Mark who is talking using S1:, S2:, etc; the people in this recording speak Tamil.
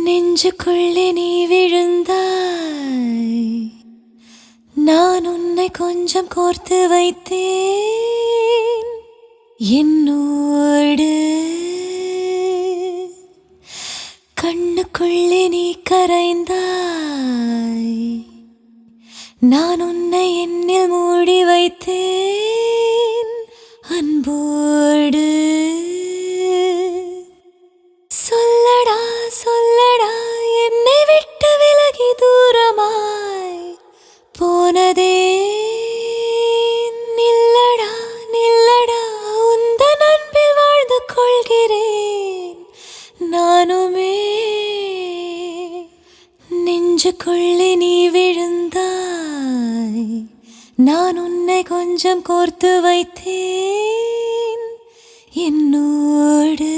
S1: நெஞ்சுக்குள்ளே நீ விழுந்தாய், நான் உன்னை கொஞ்சம் கோர்த்து வைத்தேன் என்னோடு. கண்ணுக்குள்ளே நீ கரைந்தாய், நான் உன்னை என்னில் மூடி வைத்தேன் அன்போடு. சொல்லடா சொல்லடா என்னை விட்டு விலகி தூரமாய் போனதே, நில்லடா நில்லடா உந்தன் அன்பில் வாழ்ந்து கொள்கிறேன் நானுமே. நெஞ்சுக்குள்ளே நீ விழுந்தாய், நான் உன்னை கொஞ்சம் கோர்த்து வைத்தேன் என்னோடு.